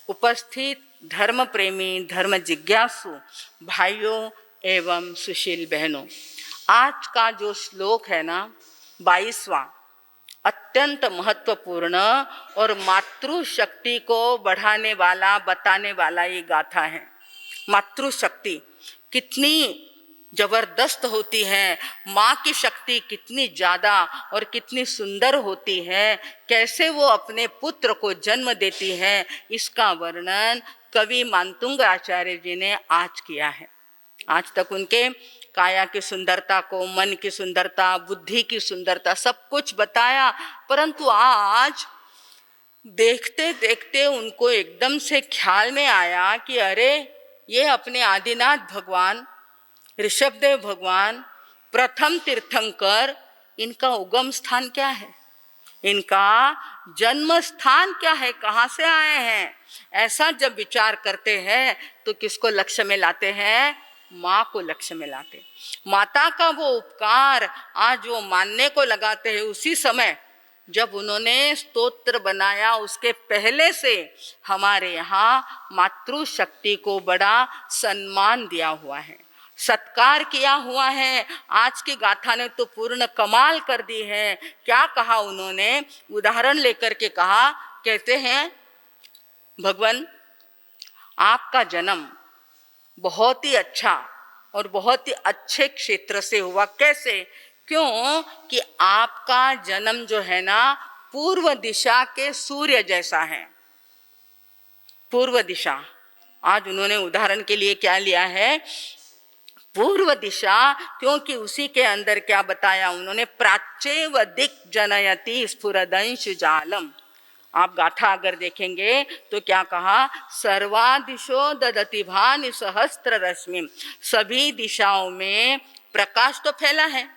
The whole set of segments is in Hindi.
उपस्थित धर्म प्रेमी, धर्म जिज्ञासु भाइयों एवं सुशील बहनों, आज का जो श्लोक है ना 22वां, अत्यंत महत्वपूर्ण और मातृशक्ति को बढ़ाने वाला, बताने वाला ये गाथा है। मातृशक्ति कितनी जबरदस्त होती है, माँ की शक्ति कितनी ज़्यादा और कितनी सुंदर होती है, कैसे वो अपने पुत्र को जन्म देती है, इसका वर्णन कवि मानतुंग आचार्य जी ने आज किया है। आज तक उनके काया की सुंदरता को, मन की सुंदरता, बुद्धि की सुंदरता सब कुछ बताया, परंतु आज देखते देखते उनको एकदम से ख्याल में आया कि अरे ये अपने आदिनाथ भगवान, ऋषभदेव भगवान, प्रथम तीर्थंकर, इनका उगम स्थान क्या है, इनका जन्म स्थान क्या है, कहाँ से आए हैं। ऐसा जब विचार करते हैं तो किसको लक्ष्य में लाते हैं? माँ को लक्ष्य में लाते। माता का वो उपकार आज वो मानने को लगाते हैं। उसी समय जब उन्होंने स्तोत्र बनाया, उसके पहले से हमारे यहाँ मातृशक्ति को बड़ा सम्मान दिया हुआ है, सत्कार किया हुआ है। आज की गाथा ने तो पूर्ण कमाल कर दी है। क्या कहा उन्होंने? उदाहरण लेकर के कहा, कहते हैं भगवान आपका जन्म बहुत ही अच्छा और बहुत ही अच्छे क्षेत्र से हुआ। कैसे? क्यों कि आपका जन्म जो है ना पूर्व दिशा के सूर्य जैसा है। पूर्व दिशा, आज उन्होंने उदाहरण के लिए क्या लिया है? पूर्व दिशा, क्योंकि उसी के अंदर क्या बताया उन्होंने? प्राच्येव दिक् जनयति स्फुरदंश जालम। आप गाथा अगर देखेंगे तो क्या कहा? सर्वादिशो ददति भानि सहस्त्र रश्मि। सभी दिशाओं में प्रकाश तो फैला है,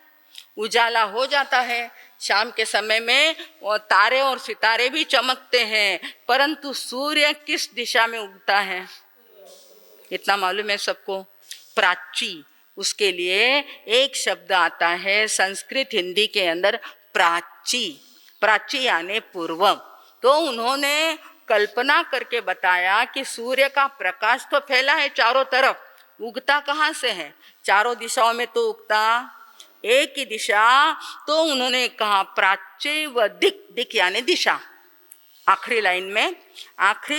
उजाला हो जाता है। शाम के समय में तारे और सितारे भी चमकते हैं, परंतु सूर्य किस दिशा में उगता है? इतना मालूम है सबको? प्राची। उसके लिए एक शब्द आता है संस्कृत हिंदी के अंदर, प्राची। प्राची यानी पूर्व। तो उन्होंने कल्पना करके बताया कि सूर्य का प्रकाश तो फैला है चारों तरफ, उगता कहाँ से है? चारों दिशाओं में तो उगता एक ही दिशा। तो उन्होंने कहा प्राच्य व दिक्, दिक् यानी दिशा। आखिरी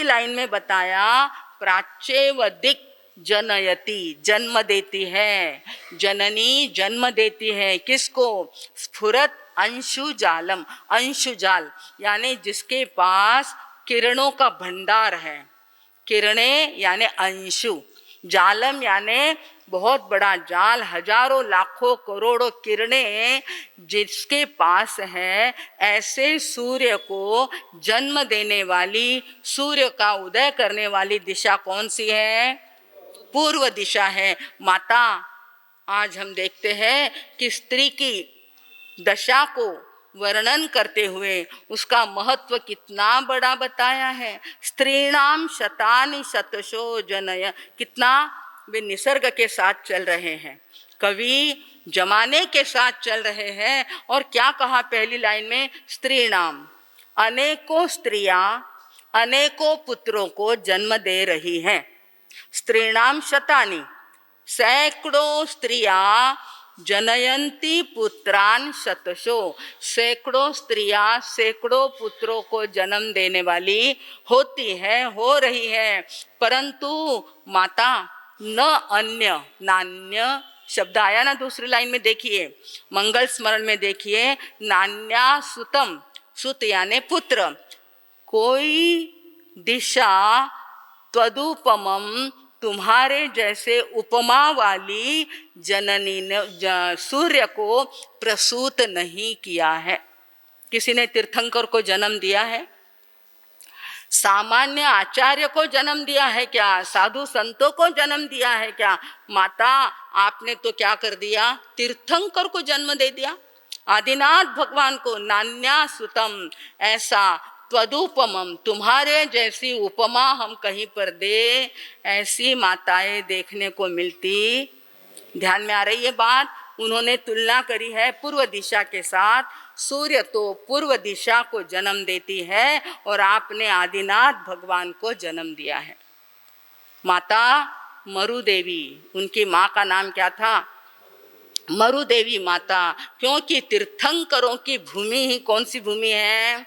लाइन में बताया प्राच्य व दिक् जनयति, जन्म देती है। जननी जन्म देती है किसको? स्फुरत अंशु जालम। अंशु जाल यानी जिसके पास किरणों का भंडार है। किरणें यानी अंशु, जालम यानी बहुत बड़ा जाल, हजारों लाखों करोड़ों किरणें जिसके पास है। ऐसे सूर्य को जन्म देने वाली, सूर्य का उदय करने वाली दिशा कौन सी है? पूर्व दिशा है। माता, आज हम देखते हैं कि स्त्री की दशा को वर्णन करते हुए उसका महत्व कितना बड़ा बताया है। स्त्रीणाम शतानि शतशो जनय, कितना वे निसर्ग के साथ चल रहे हैं, कवि जमाने के साथ चल रहे हैं। और क्या कहा पहली लाइन में? स्त्रीणाम, अनेकों स्त्रियां अनेकों पुत्रों को जन्म दे रही हैं। स्त्रीणाम शतानि, सैकड़ों स्त्रियां जनयंती पुत्रान शतशो, सैकड़ों स्त्रियां सैकड़ों पुत्रों को जन्म देने वाली होती है, हो रही है। परंतु माता न अन्य, नान्य शब्द आया ना दूसरी लाइन में, देखिए मंगल स्मरण में देखिए, नान्या सुतम, सुत यानी पुत्र, कोई दिशा त्वदुपमम, तुम्हारे जैसे उपमा वाली जननी ने सूर्य को प्रसूत नहीं किया है। किसी ने तीर्थंकर को जन्म दिया है? सामान्य आचार्य को जन्म दिया है क्या? साधु संतों को जन्म दिया है क्या? माता, आपने तो क्या कर दिया? तीर्थंकर को जन्म दे दिया, आदिनाथ भगवान को। नान्या सुतम, ऐसा त्वदुपमम, तुम्हारे जैसी उपमा हम कहीं पर दे, ऐसी माताएं देखने को मिलती। ध्यान में आ रही है बात? उन्होंने तुलना करी है पूर्व दिशा के साथ। सूर्य तो पूर्व दिशा को जन्म देती है और आपने आदिनाथ भगवान को जन्म दिया है। माता मरुदेवी, उनकी माँ का नाम क्या था? मरुदेवी माता, क्योंकि तीर्थंकरों की भूमि ही कौन सी भूमि है?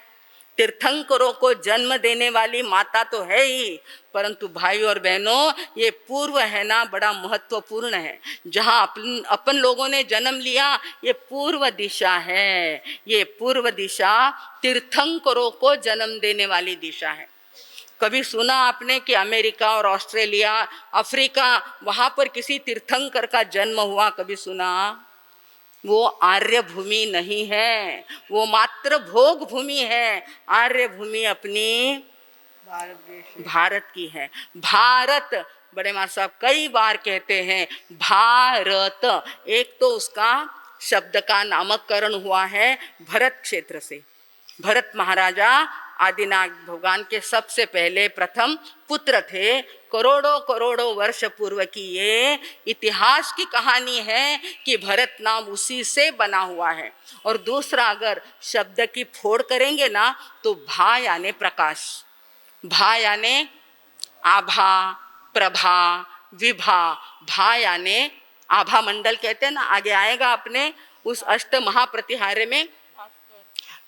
तीर्थंकरों को जन्म देने वाली माता तो है ही, परंतु भाई और बहनों ये पूर्व है ना, बड़ा महत्वपूर्ण है। जहाँ अपन लोगों ने जन्म लिया ये पूर्व दिशा है। ये पूर्व दिशा तीर्थंकरों को जन्म देने वाली दिशा है। कभी सुना आपने कि अमेरिका और ऑस्ट्रेलिया, अफ्रीका, वहाँ पर किसी तीर्थंकर का जन्म हुआ? कभी सुना? वो आर्य भूमि नहीं है, वो मात्र भोग भूमि है। आर्य भूमि अपनी भारत की है। भारत, बड़े माँ साहब कई बार कहते हैं भारत। एक तो उसका शब्द का नामकरण हुआ है भरत क्षेत्र से। भरत महाराजा आदिनाथ भगवान के सबसे पहले प्रथम पुत्र थे। करोड़ों करोड़ों वर्ष पूर्व की ये इतिहास की कहानी है कि भरत नाम उसी से बना हुआ है। और दूसरा, अगर शब्द की फोड़ करेंगे ना तो भा यानी प्रकाश, भा यानी आभा, प्रभा, विभा, भा यानी आभा मंडल कहते हैं ना, आगे आएगा अपने उस अष्ट महाप्रतिहार्य में।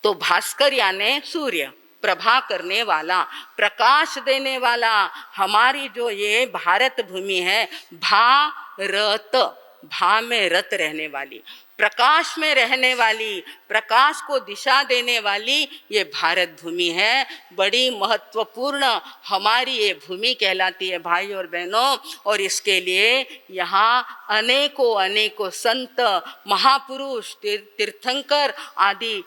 तो भास्कर यानी सूर्य, प्रभा करने वाला, प्रकाश देने वाला। हमारी जो ये भारत भूमि है, भारत, भा में रत रहने वाली, प्रकाश में रहने वाली, प्रकाश को दिशा देने वाली ये भारत भूमि है। बड़ी महत्वपूर्ण हमारी ये भूमि कहलाती है भाई और बहनों। और इसके लिए यहाँ अनेकों अनेकों संत, महापुरुष, तीर्थंकर आदि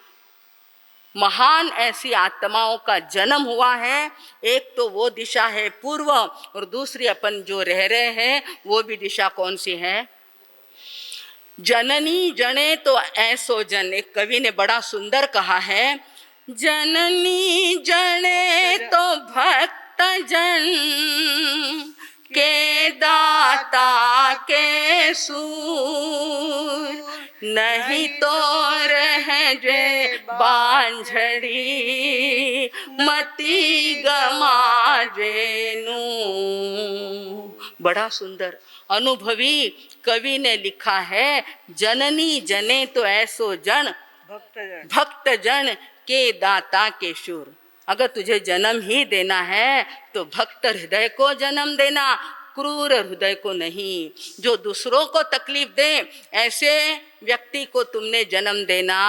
महान ऐसी आत्माओं का जन्म हुआ है। एक तो वो दिशा है पूर्व, और दूसरी अपन जो रह रहे हैं वो भी दिशा कौन सी है? जननी जने तो ऐसो जन। एक कवि ने बड़ा सुंदर कहा है, जननी जने तो भक्त जन के दाता के सूर, नहीं तो रह जे बांझड़ी मती गमा जेनू। बड़ा सुंदर अनुभवी कवि ने लिखा है, जननी जने तो ऐसो जन भक्त जन के दाता के शूर। अगर तुझे जन्म ही देना है तो भक्त हृदय को जन्म देना, क्रूर हृदय को नहीं। जो दूसरों को तकलीफ दे ऐसे व्यक्ति को तुमने जन्म देना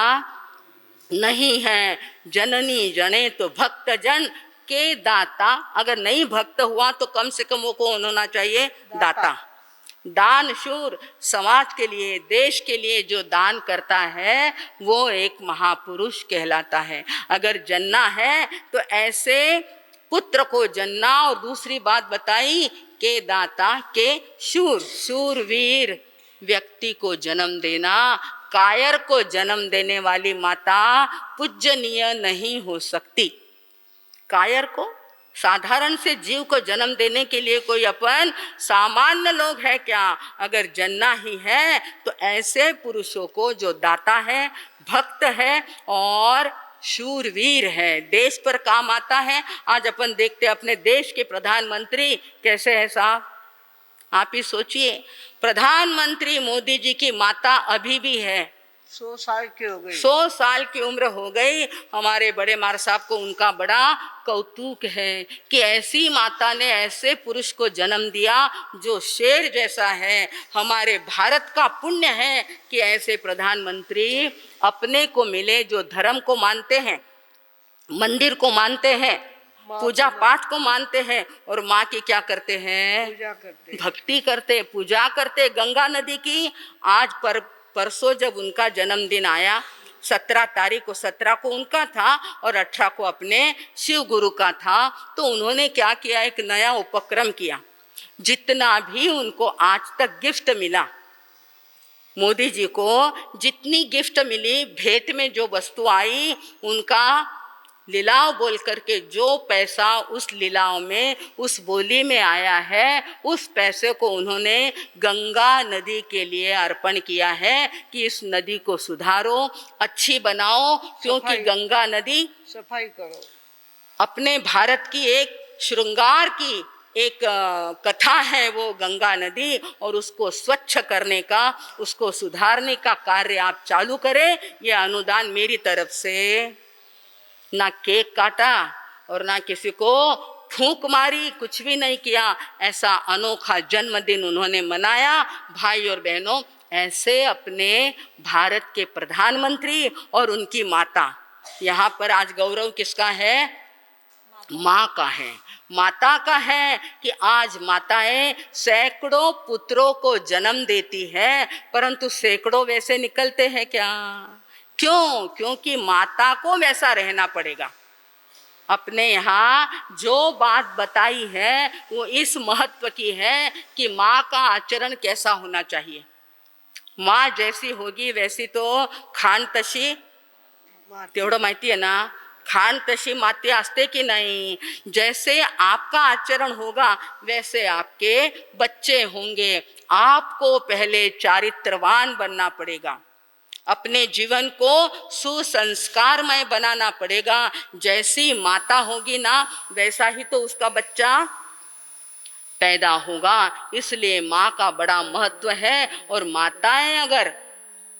नहीं है। जननी जने तो भक्त जन के दाता। अगर नहीं भक्त हुआ तो कम से कम वो कौन होना चाहिए? दाता। दान शूर, समाज के लिए, देश के लिए जो दान करता है वो एक महापुरुष कहलाता है। अगर जन्ना है तो ऐसे पुत्र को जन्ना। और दूसरी बात बताई के दाता के शूर, शूरवीर व्यक्ति को जन्म देना। कायर को जन्म देने वाली माता पूजनीय नहीं हो सकती। कायर को, साधारण से जीव को जन्म देने के लिए कोई अपन सामान्य लोग है क्या? अगर जन्ना ही है तो ऐसे पुरुषों को जो दाता है, भक्त है और शूरवीर है, देश पर काम आता है। आज अपन देखते अपने देश के प्रधानमंत्री कैसे है साहब, आप ही सोचिए। प्रधानमंत्री मोदी जी की माता अभी भी है 100 साल की हो गई, 100 साल की उम्र हो गई। हमारे बड़े मार साहब को उनका बड़ा कौतुक है कि ऐसी माता ने ऐसे पुरुष को जन्म दिया जो शेर जैसा है। हमारे भारत का पुण्य है कि ऐसे प्रधानमंत्री अपने को मिले, जो धर्म को मानते हैं, मंदिर को मानते हैं, पूजा पाठ को मानते हैं और माँ की क्या करते हैं? पूजा करते, भक्ति करते, पूजा करते गंगा नदी की। आज परसों जब उनका जन्मदिन आया, 17 तारीख को, 17 को उनका था और 18 को अपने शिव गुरु का था, तो उन्होंने क्या किया? एक नया उपक्रम किया। जितना भी उनको आज तक गिफ्ट मिला, मोदी जी को जितनी गिफ्ट मिली, भेंट में जो वस्तु आई, उनका लीलाव बोल करके जो पैसा उस लीलाव में, उस बोली में आया है, उस पैसे को उन्होंने गंगा नदी के लिए अर्पण किया है कि इस नदी को सुधारो, अच्छी बनाओ, क्योंकि गंगा नदी सफाई करो। अपने भारत की एक श्रृंगार की एक कथा है वो गंगा नदी, और उसको स्वच्छ करने का, उसको सुधारने का कार्य आप चालू करें। ये अनुदान मेरी तरफ से, ना केक काटा और ना किसी को फूंक मारी, कुछ भी नहीं किया। ऐसा अनोखा जन्मदिन उन्होंने मनाया। भाई और बहनों, ऐसे अपने भारत के प्रधानमंत्री और उनकी माता, यहाँ पर आज गौरव किसका है? माँ का है, माता का है कि आज माताएं सैकड़ों पुत्रों को जन्म देती है, परंतु सैकड़ों वैसे निकलते हैं क्या? क्यों? क्योंकि माता को वैसा रहना पड़ेगा। अपने यहाँ जो बात बताई है वो इस महत्व की है कि माँ का आचरण कैसा होना चाहिए। माँ जैसी होगी वैसी तो खान तशी तेवढं माहिती है ना, खान तशी माती असते कि नहीं। जैसे आपका आचरण होगा वैसे आपके बच्चे होंगे। आपको पहले चारित्रवान बनना पड़ेगा, अपने जीवन को सुसंस्कारमय बनाना पड़ेगा। जैसी माता होगी ना वैसा ही तो उसका बच्चा पैदा होगा। इसलिए माँ का बड़ा महत्व है। और माताएं अगर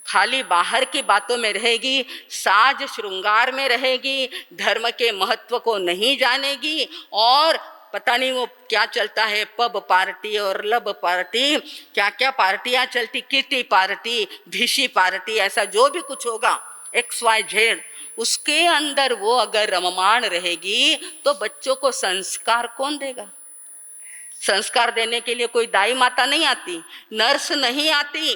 खाली बाहर की बातों में रहेगी, साज श्रृंगार में रहेगी, धर्म के महत्व को नहीं जानेगी, और पता नहीं वो क्या चलता है, पब पार्टी और लब पार्टी, क्या क्या पार्टियां चलती, किटी पार्टी, भिशी पार्टी, ऐसा जो भी कुछ होगा XYZ, उसके अंदर वो अगर रममाण रहेगी तो बच्चों को संस्कार कौन देगा? संस्कार देने के लिए कोई दाई माता नहीं आती, नर्स नहीं आती,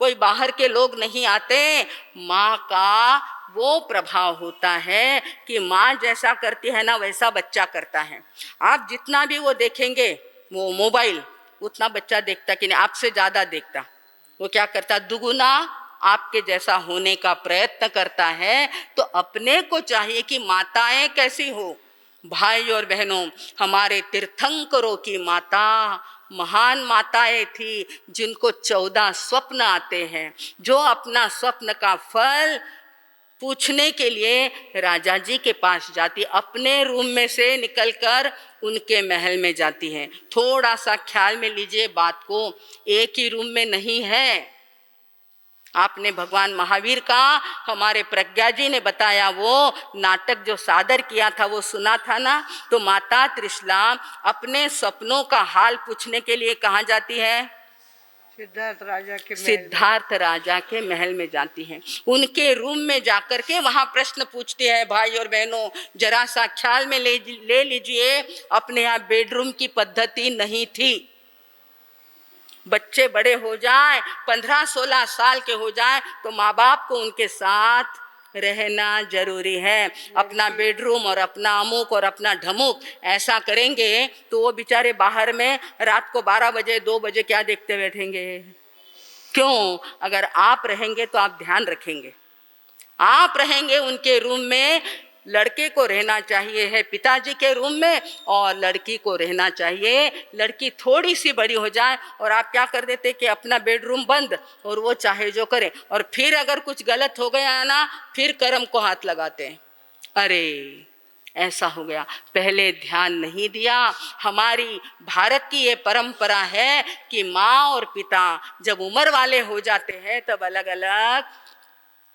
कोई बाहर के लोग नहीं आते। माँ का वो प्रभाव होता है कि माँ जैसा करती है ना वैसा बच्चा करता है। आप जितना भी वो देखेंगे वो मोबाइल, उतना बच्चा देखता कि नहीं, आपसे ज़्यादा देखता। वो क्या करता? दुगुना आपके जैसा होने का प्रयत्न करता है। तो अपने को चाहिए कि माताएं कैसी हो। भाई और बहनों, हमारे तीर्थंकरों की माता महान माताएं थी, जिनको 14 स्वप्न आते हैं, जो अपना स्वप्न का फल पूछने के लिए राजा जी के पास जाती, अपने रूम में से निकलकर उनके महल में जाती हैं। थोड़ा सा ख्याल में लीजिए बात को, एक ही रूम में नहीं है। आपने भगवान महावीर का, हमारे प्रज्ञा जी ने बताया, वो नाटक जो सादर किया था वो सुना था ना। तो माता त्रिशला अपने सपनों का हाल पूछने के लिए कहाँ जाती है? सिद्धार्थ राजा के महल में जाती है। उनके रूम में जाकर के वहां प्रश्न पूछती है। भाई और बहनों, जरा सा ख्याल में ले लीजिए, अपने यहाँ बेडरूम की पद्धति नहीं थी। बच्चे बड़े हो जाए, 15-16 साल के हो जाए, तो माँ बाप को उनके साथ रहना जरूरी है। अपना बेडरूम और अपना अमुक और अपना ढमुक ऐसा करेंगे तो वो बेचारे बाहर में रात को 12 बजे 2 बजे क्या देखते बैठेंगे? क्यों? अगर आप रहेंगे तो आप ध्यान रखेंगे। आप रहेंगे उनके रूम में, लड़के को रहना चाहिए है पिताजी के रूम में, और लड़की को रहना चाहिए, लड़की थोड़ी सी बड़ी हो जाए, और आप क्या कर देते कि अपना बेडरूम बंद और वो चाहे जो करे, और फिर अगर कुछ गलत हो गया ना फिर कर्म को हाथ लगाते हैं। अरे ऐसा हो गया, पहले ध्यान नहीं दिया। हमारी भारत की ये परंपरा है कि माँ और पिता जब उम्र वाले हो जाते हैं तब अलग अलग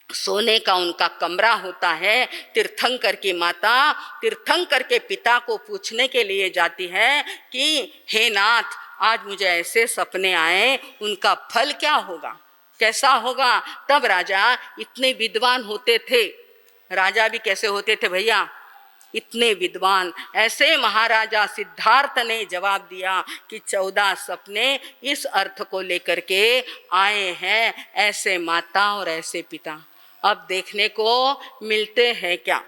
सोने का उनका कमरा होता है। तीर्थंकर की माता तीर्थंकर के पिता को पूछने के लिए जाती है कि हे नाथ, आज मुझे ऐसे सपने आए, उनका फल क्या होगा, कैसा होगा? तब राजा इतने विद्वान होते थे। राजा भी कैसे होते थे भैया? इतने विद्वान। ऐसे महाराजा सिद्धार्थ ने जवाब दिया कि 14 सपने इस अर्थ को लेकर के आए हैं, ऐसे माता और ऐसे पिता अब देखने को मिलते हैं क्या?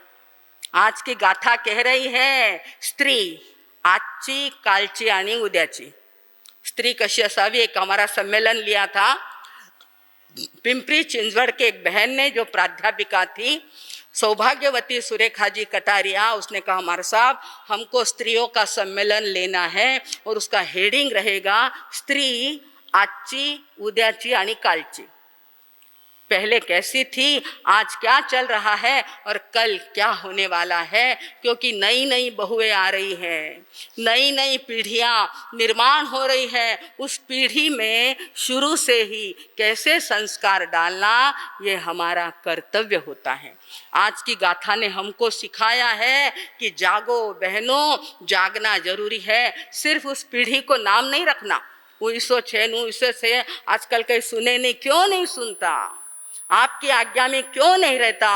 आज की गाथा कह रही है, स्त्री आजची, कालची आणि उद्याची स्त्री कशी असावी। एक हमारा सम्मेलन लिया था पिंपरी चिंचवड़ के एक बहन ने, जो प्राध्यापिका थी, सौभाग्यवती सुरेखा जी कटारिया, उसने कहा हमारे साहब हमको स्त्रियों का सम्मेलन लेना है और उसका हेडिंग रहेगा स्त्री आजची, उद्याची आणि कालची। पहले कैसी थी, आज क्या चल रहा है और कल क्या होने वाला है, क्योंकि नई नई बहुएं आ रही हैं, नई नई पीढ़ियां निर्माण हो रही है। उस पीढ़ी में शुरू से ही कैसे संस्कार डालना, ये हमारा कर्तव्य होता है। आज की गाथा ने हमको सिखाया है कि जागो बहनों, जागना जरूरी है। सिर्फ उस पीढ़ी को नाम नहीं रखना, 1906 से आजकल कहीं सुने नहीं, क्यों नहीं सुनता, आपकी आज्ञा में क्यों नहीं रहता।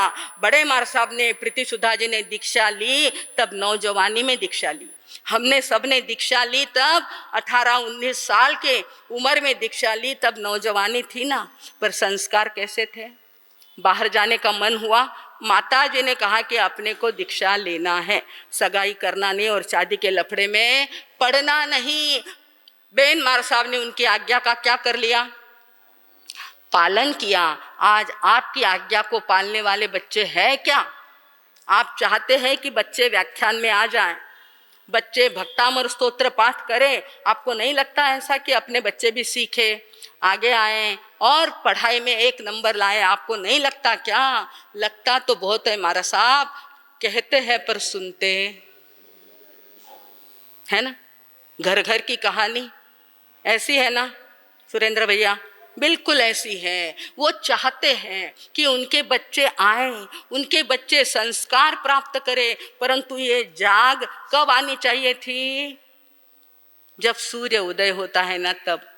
बड़े मार साहब ने, प्रीति सुधा जी ने दीक्षा ली तब नौजवानी में दीक्षा ली, हमने सबने दीक्षा ली तब 18-19 साल के उम्र में दीक्षा ली, तब नौजवानी थी ना। पर संस्कार कैसे थे, बाहर जाने का मन हुआ, माता जी ने कहा कि अपने को दीक्षा लेना है, सगाई करना नहीं और शादी के लफड़े में पड़ना नहीं। बेन मार साहब ने उनकी आज्ञा का क्या कर लिया, पालन किया। आज आपकी आज्ञा को पालने वाले बच्चे हैं क्या? आप चाहते हैं कि बच्चे व्याख्यान में आ जाएं, बच्चे भक्तामर स्तोत्र पाठ करें। आपको नहीं लगता ऐसा कि अपने बच्चे भी सीखे, आगे आए और पढ़ाई में 1 नंबर लाए? आपको नहीं लगता क्या? लगता तो बहुत है मारा साहब, कहते हैं पर सुनते है ना। घर घर की कहानी ऐसी है ना सुरेंद्र भैया, बिल्कुल ऐसी है। वो चाहते हैं कि उनके बच्चे आए, उनके बच्चे संस्कार प्राप्त करें, परंतु ये जाग कब आनी चाहिए थी, जब सूर्य उदय होता है ना, तब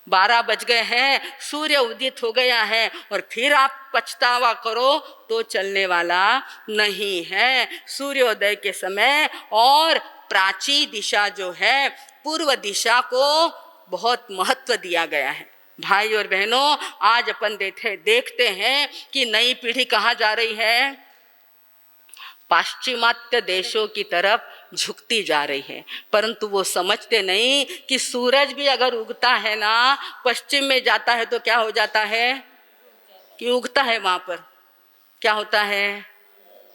12 बज गए हैं, सूर्य उदित हो गया है और फिर आप पछतावा करो तो चलने वाला नहीं है। सूर्योदय के समय और प्राची दिशा जो है, पूर्व दिशा को बहुत महत्व दिया गया है। भाई और बहनों, आज अपन देखते हैं कि नई पीढ़ी कहाँ जा रही है, पाश्चिमात्य देशों की तरफ झुकती जा रही है। परंतु वो समझते नहीं कि सूरज भी अगर उगता है ना, पश्चिम में जाता है तो क्या हो जाता है कि उगता है, वहां पर क्या होता है,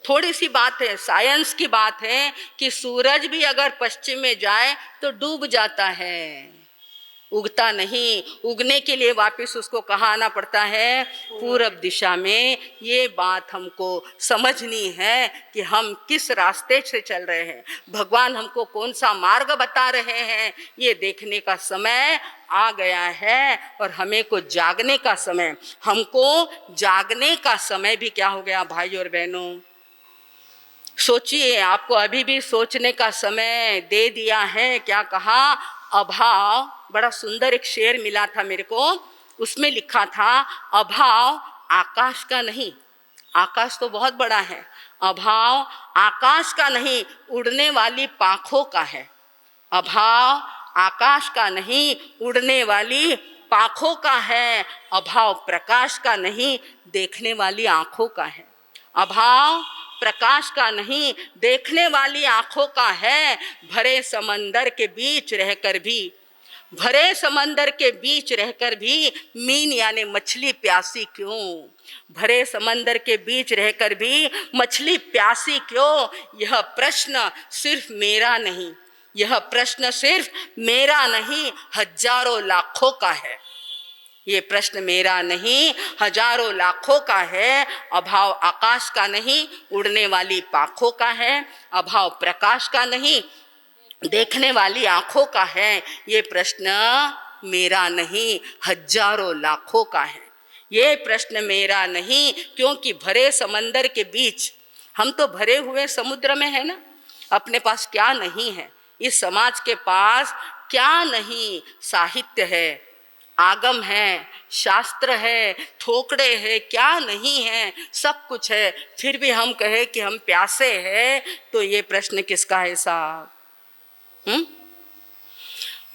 थोड़ी सी बात है, साइंस की बात है कि सूरज भी अगर पश्चिम में जाए तो डूब जाता है, उगता नहीं। उगने के लिए वापस उसको कहाँ आना पड़ता है, पूरब दिशा में। ये बात हमको समझनी है कि हम किस रास्ते से चल रहे हैं, भगवान हमको कौन सा मार्ग बता रहे हैं, ये देखने का समय आ गया है। और हमें को जागने का समय, हमको जागने का समय भी क्या हो गया भाई और बहनों। सोचिए, आपको अभी भी सोचने का समय दे दिया है। क्या कहा, अभाव, बड़ा सुंदर एक शेर मिला था मेरे को, उसमें लिखा था अभाव आकाश का नहीं, आकाश तो बहुत बड़ा है, अभाव आकाश का नहीं उड़ने वाली पाखों का है। अभाव आकाश का नहीं उड़ने वाली पाखों का है, अभाव प्रकाश का नहीं देखने वाली आंखों का है। अभाव प्रकाश का नहीं देखने वाली आंखों का है। भरे समंदर के बीच रहकर भी, भरे समंदर के बीच रहकर भी मीन यानी मछली प्यासी क्यों, भरे समंदर के बीच रहकर भी मछली प्यासी क्यों। यह प्रश्न सिर्फ मेरा नहीं, यह प्रश्न सिर्फ मेरा नहीं, हजारों लाखों का है। ये प्रश्न मेरा नहीं, हजारों लाखों का है। अभाव आकाश का नहीं उड़ने वाली पाखों का है, अभाव प्रकाश का नहीं देखने वाली आंखों का है। ये प्रश्न मेरा नहीं, हजारों लाखों का है। ये प्रश्न मेरा नहीं, क्योंकि भरे समंदर के बीच, हम तो भरे हुए समुद्र में है ना, अपने पास क्या नहीं है, इस समाज के पास क्या नहीं, साहित्य है, आगम है, शास्त्र है, थोकड़े है, क्या नहीं है, सब कुछ है। फिर भी हम कहे कि हम प्यासे हैं, तो ये प्रश्न किसका है साहब?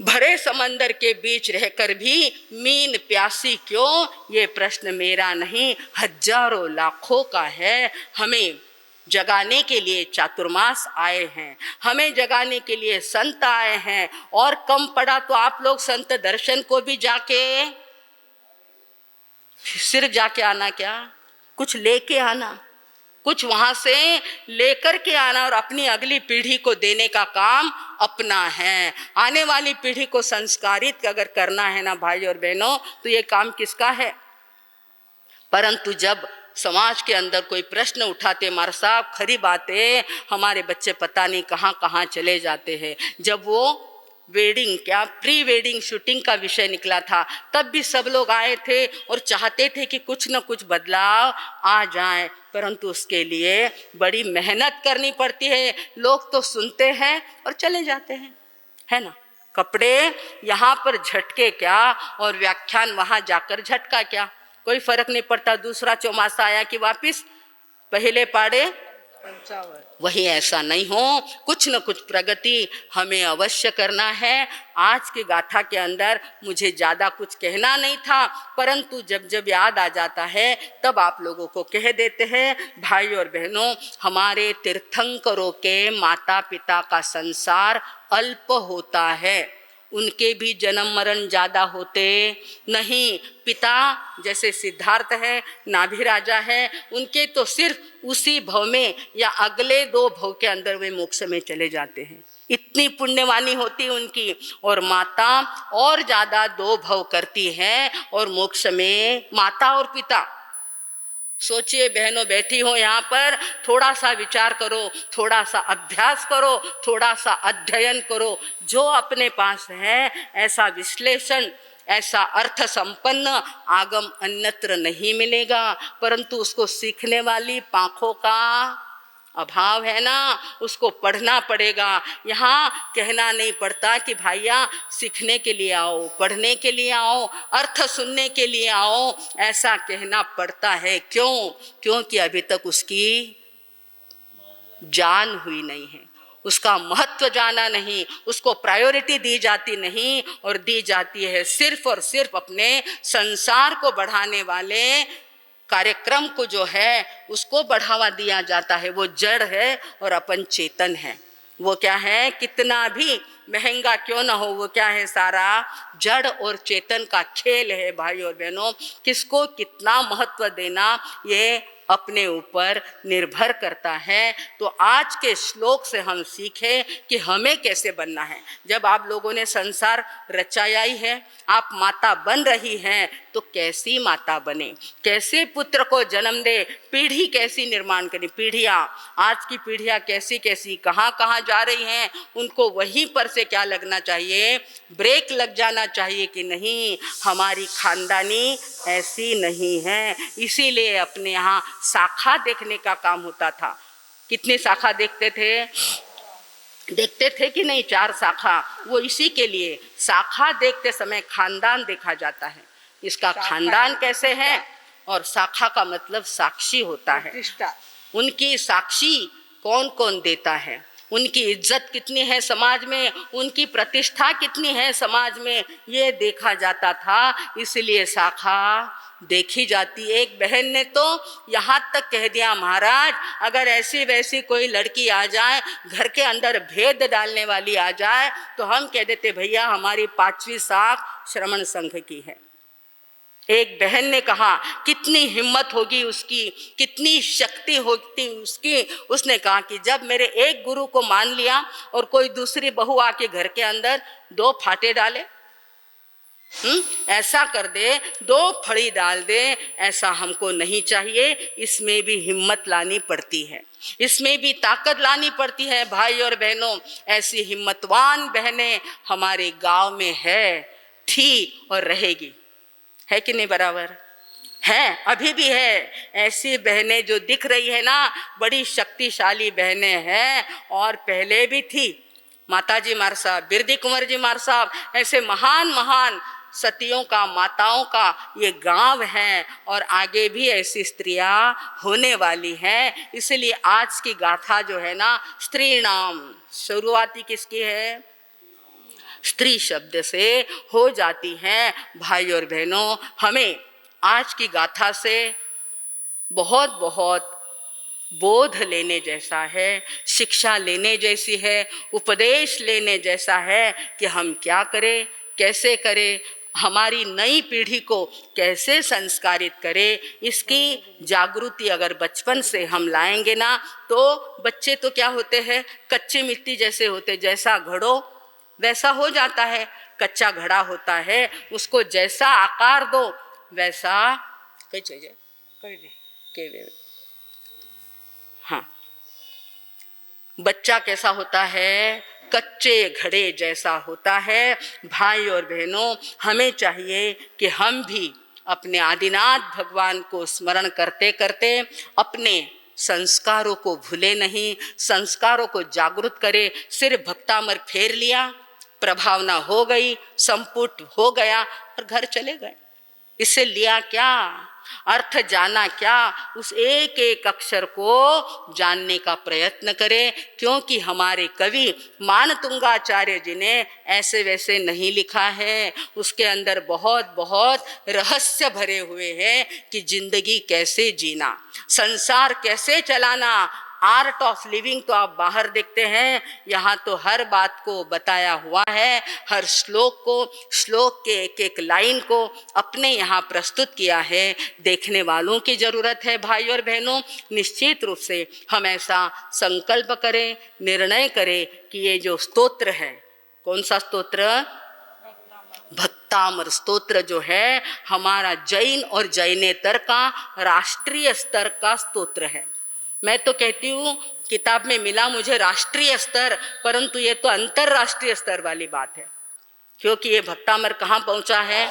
भरे समंदर के बीच रहकर भी मीन प्यासी क्यों, ये प्रश्न मेरा नहीं, हजारों लाखों का है। हमें जगाने के लिए चातुर्मास आए हैं, हमें जगाने के लिए संत आए हैं। और कम पड़ा तो आप लोग संत दर्शन को भी जाके, सिर्फ जाके आना क्या, कुछ लेके आना। कुछ वहाँ से लेकर के आना और अपनी अगली पीढ़ी को देने का काम अपना है। आने वाली पीढ़ी को संस्कारित अगर करना है ना भाई और बहनों, तो ये काम किसका है? परंतु जब समाज के अंदर कोई प्रश्न उठाते, मार साहब खरी बात है, हमारे बच्चे पता नहीं कहाँ कहाँ चले जाते हैं। जब वो वेडिंग क्या प्री वेडिंग शूटिंग का विषय निकला था, तब भी सब लोग आए थे और चाहते थे कि कुछ न कुछ बदलाव आ जाए, परंतु उसके लिए बड़ी मेहनत करनी पड़ती है। लोग तो सुनते हैं और चले जाते हैं, है ना। कपड़े यहाँ पर झटके क्या और व्याख्यान वहाँ जाकर झटका क्या, कोई फर्क नहीं पड़ता। दूसरा चौमासा आया कि वापिस पहले पाड़े वही। ऐसा नहीं हो, कुछ न कुछ प्रगति हमें अवश्य करना है। आज की गाथा के अंदर मुझे ज़्यादा कुछ कहना नहीं था, परंतु जब जब याद आ जाता है तब आप लोगों को कह देते हैं। भाई और बहनों, हमारे तीर्थंकरों के माता पिता का संसार अल्प होता है, उनके भी जन्म मरण ज़्यादा होते नहीं। पिता जैसे सिद्धार्थ है, नाभि राजा है, उनके तो सिर्फ उसी भव में या अगले 2 भव के अंदर वे मोक्ष में चले जाते हैं, इतनी पुण्यवानी होती उनकी। और माता और ज़्यादा 2 भव करती हैं और मोक्ष में माता और पिता। सोचिए बहनों, बैठी हो यहाँ पर, थोड़ा सा विचार करो, थोड़ा सा अभ्यास करो, थोड़ा सा अध्ययन करो। जो अपने पास है ऐसा विश्लेषण, ऐसा अर्थ संपन्न आगम अन्यत्र नहीं मिलेगा, परंतु उसको सीखने वाली पाँखों का अभाव है ना, उसको पढ़ना पड़ेगा। यहाँ कहना नहीं पड़ता कि भाइया सीखने के लिए आओ, पढ़ने के लिए आओ, अर्थ सुनने के लिए आओ, ऐसा कहना पड़ता है। क्यों? क्योंकि अभी तक उसकी जान हुई नहीं है, उसका महत्व जाना नहीं, उसको प्रायोरिटी दी जाती नहीं, और दी जाती है सिर्फ और सिर्फ अपने संसार को बढ़ाने वाले कार्यक्रम को जो है उसको बढ़ावा दिया जाता है। वो जड़ है और अपन चेतन है। वो क्या है? कितना भी महंगा क्यों ना हो, वो क्या है? सारा जड़ और चेतन का खेल है भाई और बहनों। किसको कितना महत्व देना ये अपने ऊपर निर्भर करता है। तो आज के श्लोक से हम सीखें कि हमें कैसे बनना है। जब आप लोगों ने संसार रचाया ही है, आप माता बन रही हैं, तो कैसी माता बने, कैसे पुत्र को जन्म दे, पीढ़ी कैसी निर्माण करें। पीढ़ियाँ, आज की पीढ़ियाँ कैसी कैसी कहाँ कहाँ जा रही हैं, उनको वहीं पर से क्या लगना चाहिए? ब्रेक लग जाना चाहिए कि नहीं, हमारी खानदानी ऐसी नहीं है। इसीलिए अपने यहाँ शाखा देखने का काम होता था। कितनी शाखा देखते थे कि नहीं? 4 शाखा। वो इसी के लिए शाखा देखते समय खानदान देखा जाता है, इसका खानदान कैसे है। और शाखा का मतलब साक्षी होता है। उनकी साक्षी कौन कौन देता है, उनकी इज्जत कितनी है समाज में, उनकी प्रतिष्ठा कितनी है समाज में, ये देखा जाता था। इसलिए शाखा देखी जाती। एक बहन ने तो यहाँ तक कह दिया, महाराज अगर ऐसी वैसी कोई लड़की आ जाए, घर के अंदर भेद डालने वाली आ जाए, तो हम कह देते भैया हमारी 5वीं शाख श्रमण संघ की है। एक बहन ने कहा, कितनी हिम्मत होगी उसकी, कितनी शक्ति होती उसकी। उसने कहा कि जब मेरे एक गुरु को मान लिया और कोई दूसरी बहू आके घर के अंदर 2 फाटे डाले, ऐसा कर दे, 2 फड़ी डाल दे, ऐसा हमको नहीं चाहिए। इसमें भी हिम्मत लानी पड़ती है, इसमें भी ताकत लानी पड़ती है भाई और बहनों। ऐसी हिम्मतवान बहनें हमारे गांव में है, थी और रहेगी, है कि नहीं? बराबर है, अभी भी है। ऐसी बहनें जो दिख रही है ना, बड़ी शक्तिशाली बहनें हैं, और पहले भी थी। माताजी मार साहब, बिरदी कुंवर जी मार साहब, ऐसे महान महान सतियों का, माताओं का ये गांव है, और आगे भी ऐसी स्त्रियां होने वाली हैं। इसलिए आज की गाथा जो है ना, स्त्री नाम शुरुआती किसकी है? स्त्री शब्द से हो जाती हैं। भाई और बहनों, हमें आज की गाथा से बहुत बहुत बोध लेने जैसा है, शिक्षा लेने जैसी है, उपदेश लेने जैसा है कि हम क्या करें, कैसे करें, हमारी नई पीढ़ी को कैसे संस्कारित करें, इसकी जागृति अगर बचपन से हम लाएंगे ना, तो बच्चे तो क्या होते हैं, कच्ची मिट्टी जैसे होते, जैसा घड़ो वैसा हो जाता है। कच्चा घड़ा होता है, उसको जैसा आकार दो वैसा कई चाहिए के हाँ, बच्चा कैसा होता है, कच्चे घड़े जैसा होता है। भाई और बहनों, हमें चाहिए कि हम भी अपने आदिनाथ भगवान को स्मरण करते करते अपने संस्कारों को भूले नहीं, संस्कारों को जागृत करें। सिर्फ भक्तामर फेर लिया, प्रभावना हो गई, संपुट हो गया और घर चले गए। इससे लिया क्या, अर्थ जाना क्या, उस एक एक अक्षर को जानने का प्रयत्न करें। क्योंकि हमारे कवि मानतुंगाचार्य जी ने ऐसे वैसे नहीं लिखा है, उसके अंदर बहुत बहुत रहस्य भरे हुए हैं कि जिंदगी कैसे जीना, संसार कैसे चलाना। आर्ट ऑफ लिविंग तो आप बाहर देखते हैं, यहाँ तो हर बात को बताया हुआ है, हर श्लोक को, श्लोक के एक एक लाइन को अपने यहाँ प्रस्तुत किया है। देखने वालों की जरूरत है भाई और बहनों। निश्चित रूप से हम ऐसा संकल्प करें, निर्णय करें कि ये जो स्तोत्र है, कौन सा स्तोत्र, भक्तामर स्तोत्र जो है, हमारा जैन और जैनेतर का राष्ट्रीय स्तर का स्तोत्र है। मैं तो कहती हूँ किताब में मिला मुझे राष्ट्रीय स्तर, परंतु ये तो अंतरराष्ट्रीय स्तर वाली बात है। क्योंकि ये भक्तामर कहाँ पहुँचा है,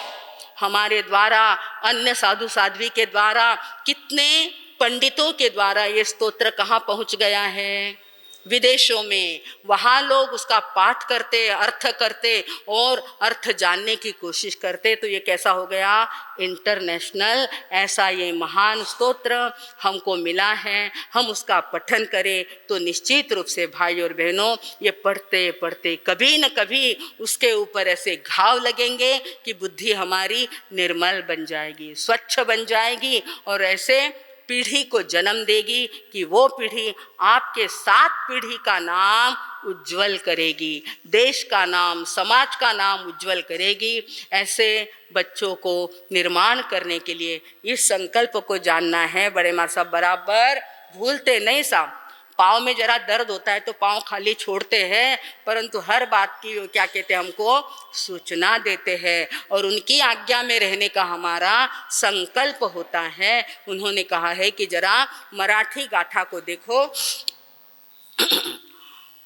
हमारे द्वारा, अन्य साधु साध्वी के द्वारा, कितने पंडितों के द्वारा ये स्तोत्र कहाँ पहुँच गया है, विदेशों में। वहाँ लोग उसका पाठ करते, अर्थ करते और अर्थ जानने की कोशिश करते। तो ये कैसा हो गया, इंटरनेशनल। ऐसा ये महान स्तोत्र हमको मिला है, हम उसका पठन करें तो निश्चित रूप से भाई और बहनों, ये पढ़ते पढ़ते कभी न कभी उसके ऊपर ऐसे घाव लगेंगे कि बुद्धि हमारी निर्मल बन जाएगी, स्वच्छ बन जाएगी और ऐसे पीढ़ी को जन्म देगी कि वो पीढ़ी आपके 7 पीढ़ी का नाम उज्जवल करेगी, देश का नाम, समाज का नाम उज्जवल करेगी। ऐसे बच्चों को निर्माण करने के लिए इस संकल्प को जानना है। बड़े माँ साहब बराबर भूलते नहीं साहब, पाँव में जरा दर्द होता है तो पाँव खाली छोड़ते हैं, परंतु हर बात की क्या कहते हैं, हमको सूचना देते हैं और उनकी आज्ञा में रहने का हमारा संकल्प होता है। उन्होंने कहा है कि जरा मराठी गाथा को देखो।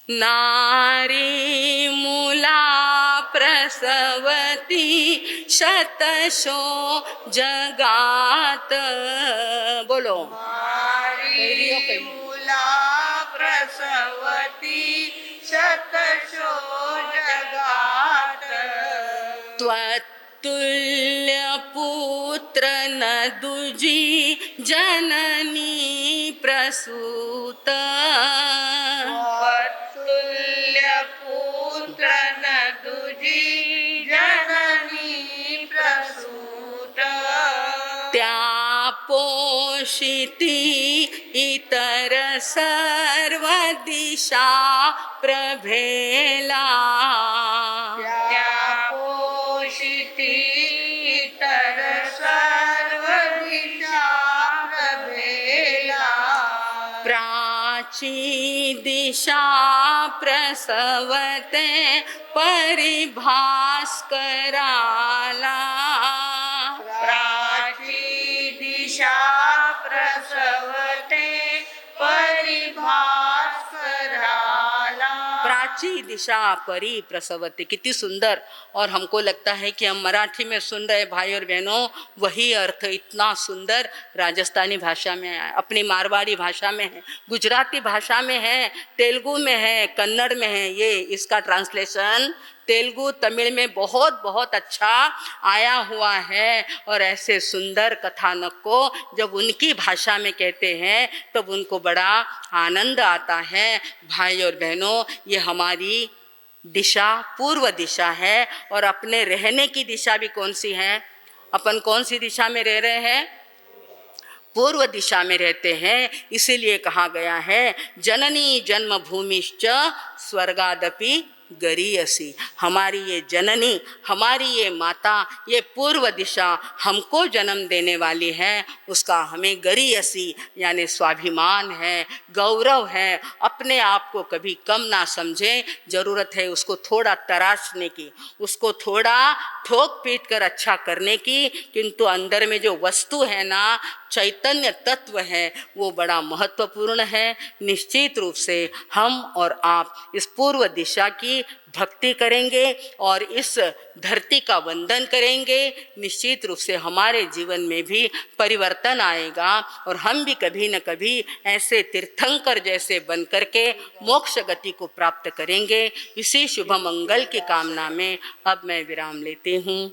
नारी मूला प्रसवती शतशो जगात, बोलो, नारी मूला प्रसवती शतशो जगात, त्वत्तुल्य पुत्र न दुजी जननी प्रसूत, त्वत्तुल्य पुत्र न दुजी जननी प्रसूत, त्या पोषिती इतर सर्व दिशा प्रभेला, त्या पोषिती इतर सर्व दिशा प्रभेला, प्राची दिशा प्रसवते परिभास्कराला, प्राची दिशा प्रसवते परिभास्कराला, प्राची दिशा परी प्रसवते। कितनी सुंदर। और हमको लगता है कि हम मराठी में सुन रहे भाई और बहनों, वही अर्थ इतना सुंदर राजस्थानी भाषा में है, अपनी मारवाड़ी भाषा में है, गुजराती भाषा में है, तेलुगु में है, कन्नड़ में है। ये इसका ट्रांसलेशन तेलुगु तमिल में बहुत बहुत अच्छा आया हुआ है। और ऐसे सुंदर कथानक को जब उनकी भाषा में कहते हैं तब उनको बड़ा आनंद आता है। भाई और बहनों, ये हमारी दिशा पूर्व दिशा है और अपने रहने की दिशा भी कौन सी है, अपन कौन सी दिशा में रह रहे हैं, पूर्व दिशा में रहते हैं। इसीलिए कहा गया है जननी जन्मभूमिश्च स्वर्गादपि गरीयसी। हमारी ये जननी, हमारी ये माता, ये पूर्व दिशा हमको जन्म देने वाली है, उसका हमें गरीयसी यानी स्वाभिमान है, गौरव है। अपने आप को कभी कम ना समझें, ज़रूरत है उसको थोड़ा तराशने की, उसको थोड़ा ठोक पीट कर अच्छा करने की, किंतु अंदर में जो वस्तु है ना, चैतन्य तत्व है, वो बड़ा महत्वपूर्ण है। निश्चित रूप से हम और आप इस पूर्व दिशा की भक्ति करेंगे और इस धरती का वंदन करेंगे, निश्चित रूप से हमारे जीवन में भी परिवर्तन आएगा और हम भी कभी न कभी ऐसे तीर्थंकर जैसे बन करके मोक्ष गति को प्राप्त करेंगे। इसी शुभ मंगल की कामना में अब मैं विराम लेती हूँ।